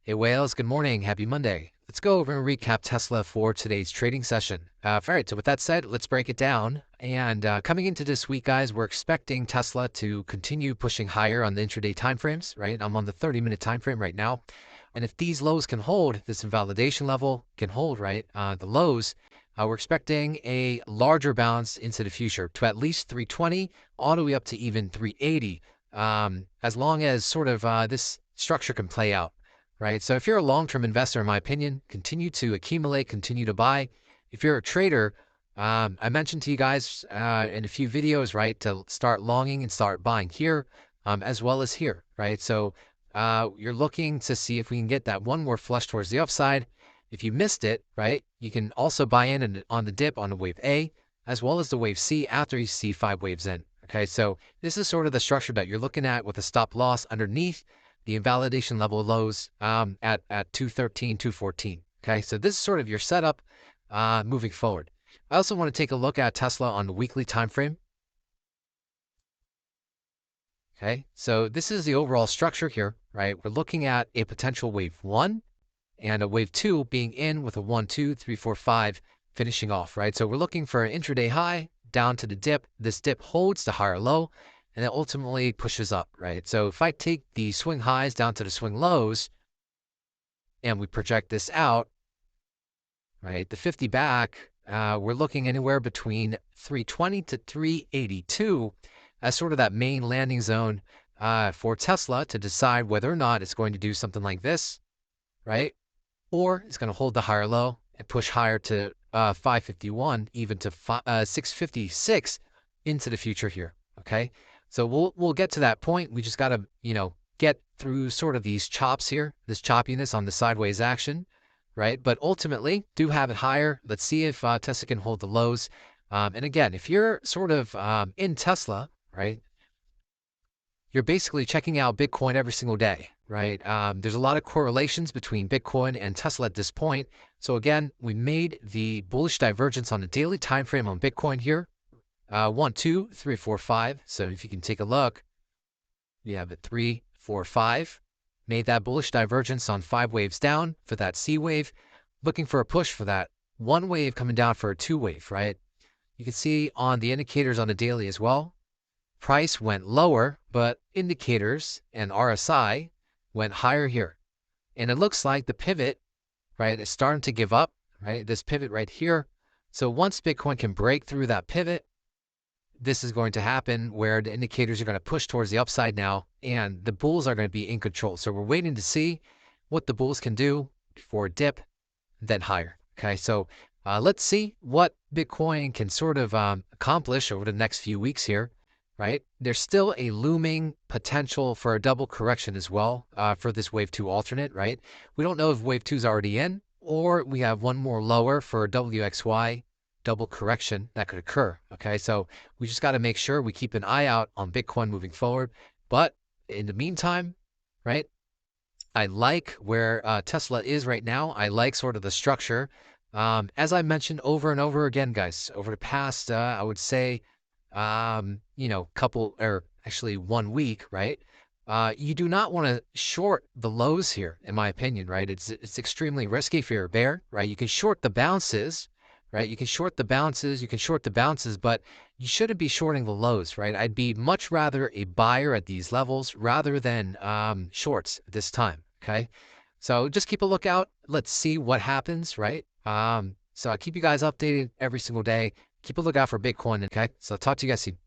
Hey whales, good morning. Happy Monday. Let's go over and recap Tesla for today's trading session. All right, so with that said, let's break it down. And coming into this week, guys, we're expecting Tesla to continue pushing higher on the intraday timeframes, right? I'm on the 30-minute time frame right now. And if these lows can hold, this invalidation level can hold, right? The lows, we're expecting a larger bounce into the future to at least 320, all the way up to even 380, as long as sort of this structure can play out. Right. So if you're a long-term investor, in my opinion, continue to accumulate, continue to buy. If you're a trader, I mentioned to you guys in a few videos, right, to start longing and start buying here, as well as here, right? So you're looking to see if we can get that one more flush towards the upside. If you missed it, right, you can also buy in on the dip on the wave A, as well as the wave C after you see 5 waves in. Okay, so this is sort of the structure that you're looking at with a stop loss underneath the invalidation level lows at 213, 214. Okay, so this is sort of your setup moving forward. I also want to take a look at Tesla on the weekly time frame. Okay, so this is the overall structure here, right? We're looking at a potential wave 1 and a wave 2 being in with a 1, 2, 3, 4, 5 finishing off, right? So we're looking for an intraday high down to the dip. This dip holds the higher low, and it ultimately pushes up, right? So if I take the swing highs down to the swing lows and we project this out, right, the 50 back, we're looking anywhere between 320 to 382 as sort of that main landing zone for Tesla to decide whether or not it's going to do something like this, right? Or it's going to hold the higher low and push higher to 551, even to 656 into the future here, okay? So we'll get to that point. We just got to, get through sort of these chops here, this choppiness on the sideways action, right? But ultimately, do have it higher. Let's see if Tesla can hold the lows. And again, if you're sort of in Tesla, right, you're basically checking out Bitcoin every single day, right? There's a lot of correlations between Bitcoin and Tesla at this point. So again, we made the bullish divergence on the daily time frame on Bitcoin here. 1, 2, 3, 4, 5. So if you can take a look, you have it 3, 4, 5. Made that bullish divergence on 5 waves down for that C wave. Looking for a push for that 1 wave coming down for a 2 wave, right? You can see on the indicators on the daily as well. Price went lower, but indicators and RSI went higher here. And it looks like the pivot, right, is starting to give up, right? This pivot right here. So once Bitcoin can break through that pivot, this is going to happen where the indicators are going to push towards the upside now, and the bulls are going to be in control. So we're waiting to see what the bulls can do for a dip, then higher. Okay, so let's see what Bitcoin can sort of accomplish over the next few weeks here, right? There's still a looming potential for a double correction as well for this wave 2 alternate, right? We don't know if wave 2 is already in, or we have one more lower for WXY double correction that could occur. Okay, so we just got to make sure we keep an eye out on Bitcoin moving forward. But in the meantime, right, I like where Tesla is right now. I like sort of the structure. As I mentioned over and over again, guys, over the past, I would say, couple or actually 1 week, right? You do not want to short the lows here, in my opinion, right? It's extremely risky if you're a bear, right? You can short the bounces, right? You can short the bounces, but you shouldn't be shorting the lows, right? I'd be much rather a buyer at these levels rather than shorts at this time, okay? So just keep a lookout. Let's see what happens, right? So I keep you guys updated every single day. Keep a lookout for Bitcoin, okay? So talk to you guys soon.